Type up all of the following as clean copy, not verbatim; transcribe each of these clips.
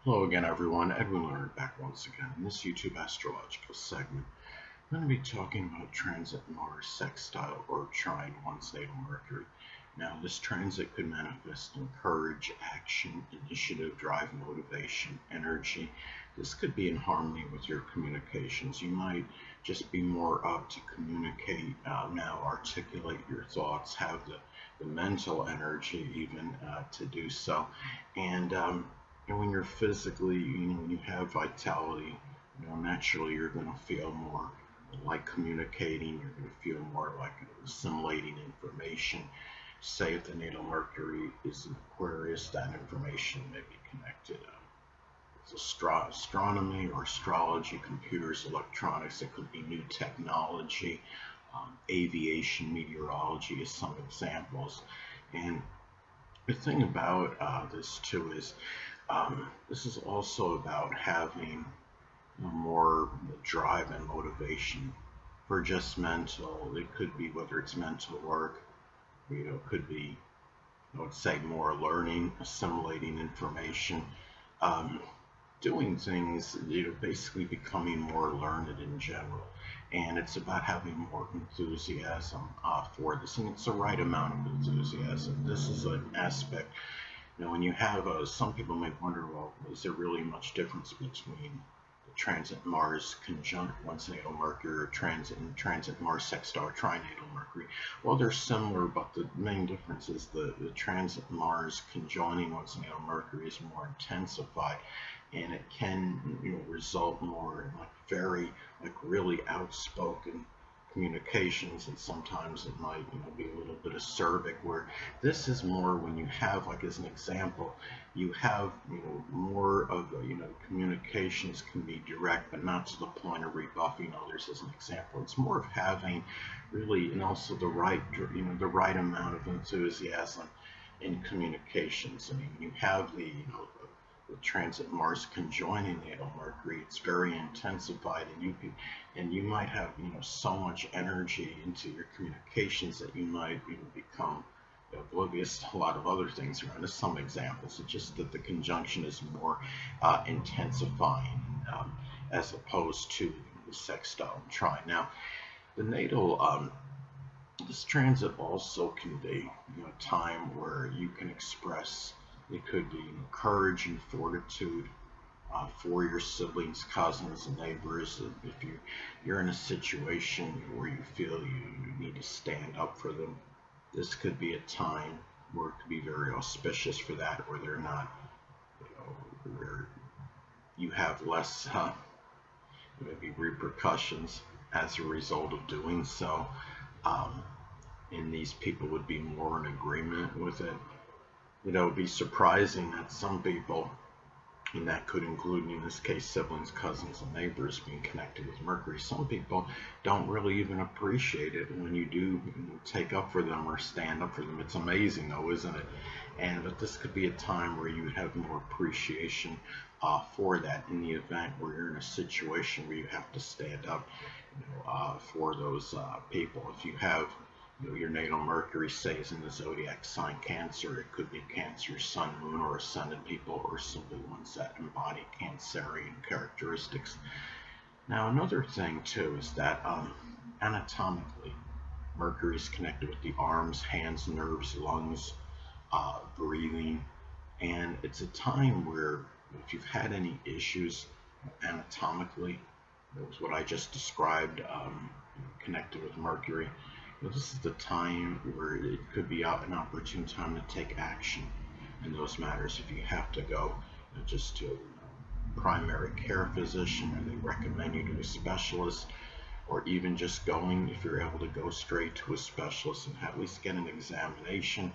Hello again, everyone. Edwin Learnard back once again in this YouTube astrological segment. I'm going to be talking about transit Mars sextile or trine Natal Mercury. Now, this transit could manifest in courage, action, initiative, drive, motivation, energy. This could be in harmony with your communications. You might just be more up to communicate now, articulate your thoughts, have the mental energy even to do so. And when you're physically, when you have vitality, naturally you're going to feel more like communicating. You're going to feel more like assimilating information. Say if the natal Mercury is in Aquarius, that information may be connected with astronomy or astrology, computers, electronics. It could be new technology, aviation, meteorology is some examples. And the thing about this too is this is also about having more drive and motivation for just mental. It could be whether it's mental work, it could be, I would say, more learning, assimilating information, doing things, basically becoming more learned in general. And it's about having more enthusiasm for this, and it's the right amount of enthusiasm. This is an aspect. When you have some people might wonder, well, is there really much difference between the transit Mars conjunct natal Mercury or transit Mars sextile trine Natal Mercury? Well, they're similar, but the main difference is the transit Mars conjoining natal Mercury is more intensified, and it can result more in really outspoken communications, and sometimes it might be a little bit acerbic, where this is more when you have, like as an example, you have more of communications can be direct but not to the point of rebuffing others. As an example, it's more of having really, and also the right amount of enthusiasm in communications. I mean, you have the transit Mars conjoining natal Mercury, it's very intensified, and you might have so much energy into your communications that you might become oblivious to a lot of other things around. There's some examples. It's just that the conjunction is more intensifying as opposed to the sextile and trine. Now, the natal this transit also can be a time where you can express. It could be courage and fortitude for your siblings, cousins, and neighbors. If you're in a situation where you feel you need to stand up for them, this could be a time where it could be very auspicious for that, or they're not, where you have less maybe repercussions as a result of doing so. And these people would be more in agreement with it. It would be surprising that some people, and that could include in this case siblings, cousins, and neighbors being connected with Mercury, some people don't really even appreciate it when you do take up for them or stand up for them. It's amazing though, isn't it? But this could be a time where you have more appreciation for that, in the event where you're in a situation where you have to stand up for those people. If you have your natal Mercury, say, is in the zodiac sign Cancer, it could be Cancer, Sun, Moon, or Ascendant people, or simply ones that embody Cancerian characteristics. Now, another thing too is that anatomically, Mercury is connected with the arms, hands, nerves, lungs, breathing, and it's a time where if you've had any issues anatomically, that was what I just described, connected with Mercury. This is the time where it could be an opportune time to take action in those matters. If you have to go just to a primary care physician, or they recommend you to a specialist, or even just going, if you're able to go straight to a specialist and at least get an examination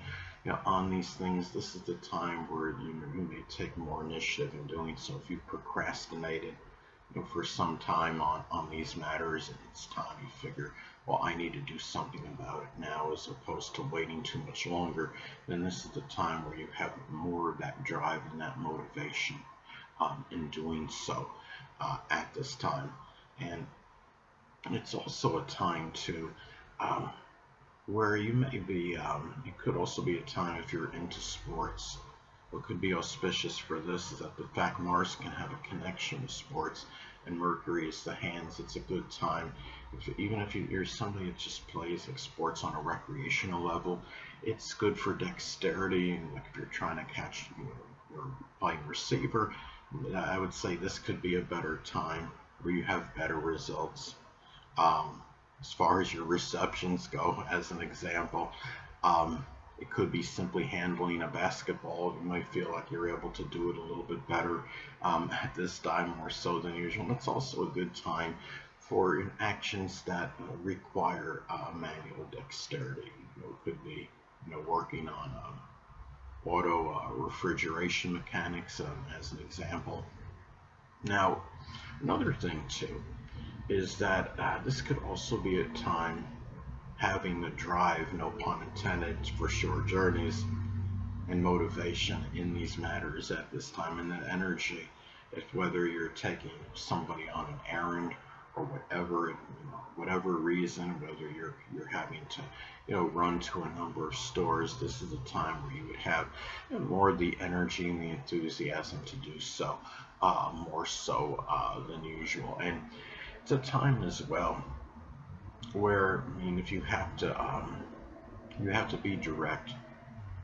on these things, this is the time where you may take more initiative in doing so. If you procrastinated for some time on these matters, and it's time you figure, well, I need to do something about it now, as opposed to waiting too much longer, then this is the time where you have more of that drive and that motivation in doing so at this time. And it's also a time to where you may be, it could also be a time, if you're into sports, What could be auspicious for this is that the fact Mars can have a connection with sports, and Mercury is the hands. It's a good time. Even if you're somebody that just plays like sports on a recreational level, it's good for dexterity. And like if you're trying to catch, you're playing receiver, I would say this could be a better time where you have better results. Um, as far as your receptions go, as an example, um, it could be simply handling a basketball. You might feel like you're able to do it a little bit better at this time, more so than usual. And it's also a good time for actions that require manual dexterity. It could be working on auto refrigeration mechanics, as an example. Now, another thing too is that this could also be a time having the drive, no pun intended, for short journeys and motivation in these matters at this time, and that energy, if whether you're taking somebody on an errand or whatever, whatever reason, whether you're having to run to a number of stores, this is a time where you would have more of the energy and the enthusiasm to do so, more so than usual. And it's a time as well where, I mean, if you have to be direct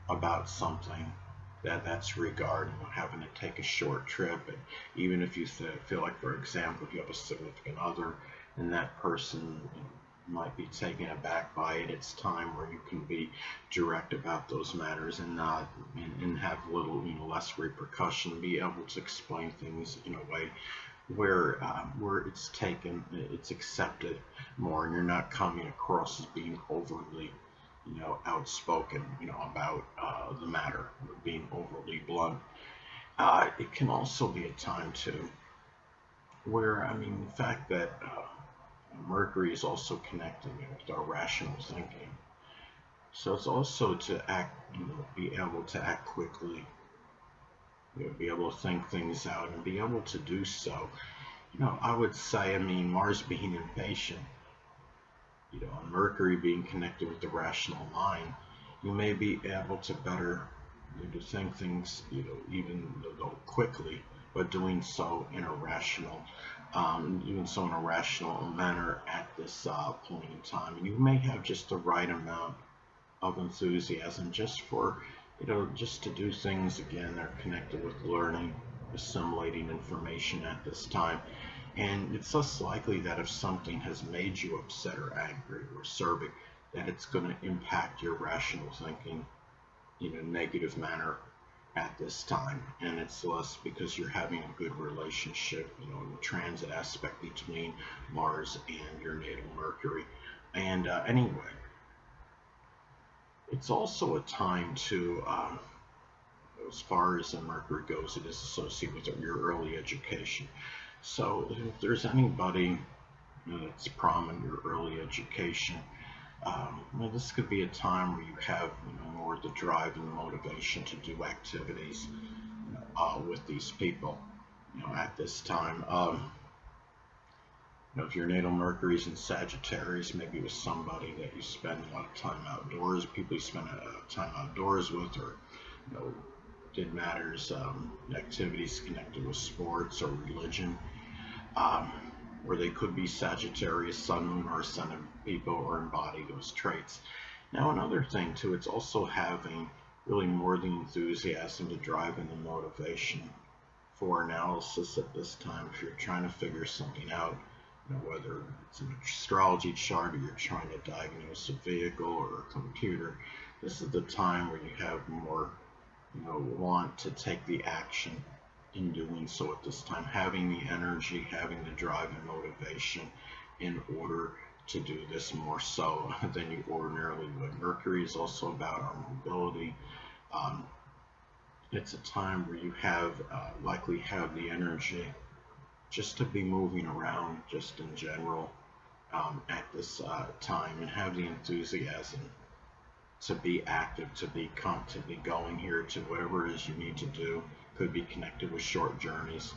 about something that's regarding having to take a short trip. And even if you feel like, for example, if you have a significant other and that person might be taken aback by it, it's time where you can be direct about those matters and not and have little less repercussion, be able to explain things in a way where it's accepted more, and you're not coming across as being overly outspoken, about the matter, being overly blunt. It can also be a time too where, I mean, the fact that Mercury is also connecting with our rational thinking, so it's also to act, be able to act quickly, be able to think things out and be able to do so. I would say, I mean, Mars being impatient, and Mercury being connected with the rational mind, you may be able to better to think things, even though quickly, but doing so in a rational, manner at this point in time. And you may have just the right amount of enthusiasm just for, just to do things again that are connected with learning, assimilating information at this time. And it's less likely that if something has made you upset or angry or acerbic, that it's going to impact your rational thinking in a negative manner at this time. And it's less because you're having a good relationship, in the transit aspect between Mars and your natal Mercury. And anyway, it's also a time to, as far as the Mercury goes, it is associated with your early education. So if there's anybody that's prominent in your early education, this could be a time where you have more of the drive and the motivation to do activities with these people at this time. If your natal Mercury's in Sagittarius, maybe with somebody that you spend a lot of time outdoors, people you spend time outdoors with, or did matters, activities connected with sports or religion, or they could be Sagittarius, Sun, Moon, or Ascendant people, or embody those traits. Now, another thing too, it's also having really more the enthusiasm to drive and the motivation for analysis at this time. If you're trying to figure something out, whether it's an astrology chart or you're trying to diagnose a vehicle or a computer, this is the time where you have more want to take the action in doing so at this time, having the energy, having the drive and motivation in order to do this more so than you ordinarily would. Mercury is also about our mobility. It's a time where you have likely have the energy just to be moving around just in general at this time, and have the enthusiasm to be active, to be going here to whatever it is you need to do. Could be connected with short journeys.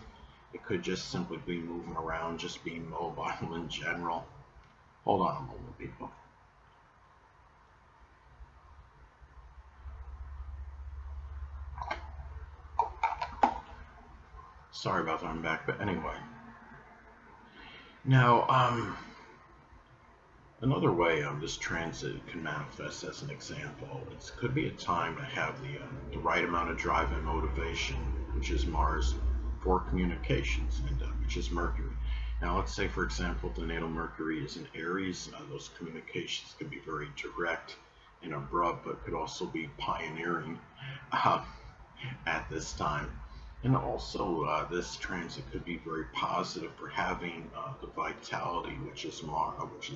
It could just simply be moving around, just being mobile in general. Hold on a moment, people. Sorry about that, I'm back, but anyway. Now, another way this transit can manifest as an example, it could be a time to have the right amount of drive and motivation, which is Mars, for communications, and which is Mercury. Now, let's say, for example, the natal Mercury is in Aries. Those communications could be very direct and abrupt, but could also be pioneering uh, at this time. And also, this transit could be very positive for having the vitality, which is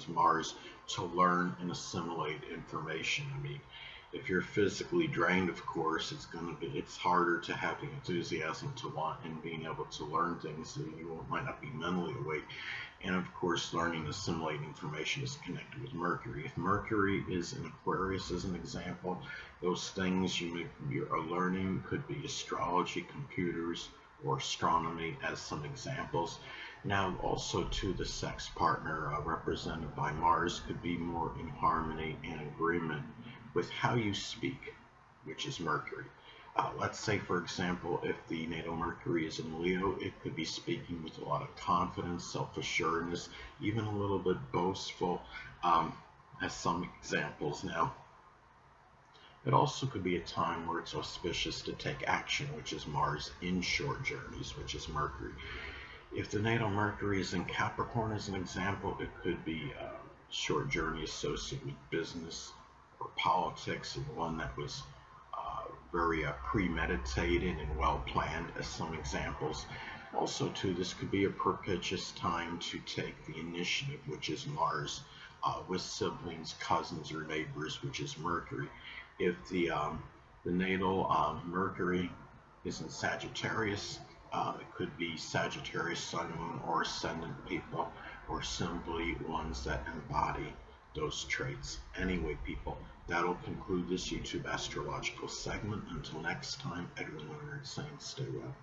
Mars, to learn and assimilate information. I mean, if you're physically drained, of course, it's harder to have the enthusiasm to want and being able to learn things. So you might not be mentally awake. And of course, learning and assimilating information is connected with Mercury. If Mercury is in Aquarius, as an example, those things you are learning could be astrology, computers, or astronomy as some examples. Now, also to the sex partner represented by Mars could be more in harmony and agreement with how you speak, which is Mercury. Let's say, for example, if the natal Mercury is in Leo, it could be speaking with a lot of confidence, self-assuredness, even a little bit boastful, as some examples. Now, it also could be a time where it's auspicious to take action, which is Mars, in short journeys, which is Mercury. If the natal Mercury is in Capricorn, as an example, it could be a short journey associated with business or politics, and one that was very premeditated and well planned, as some examples. Also, too, this could be a propitious time to take the initiative, which is Mars, with siblings, cousins, or neighbors, which is Mercury. If the natal Mercury is in Sagittarius, it could be Sagittarius, Sun, Moon, or Ascendant people, or simply ones that embody those traits. Anyway, people, that'll conclude this YouTube astrological segment. Until next time, Edwin Learnard saying stay well.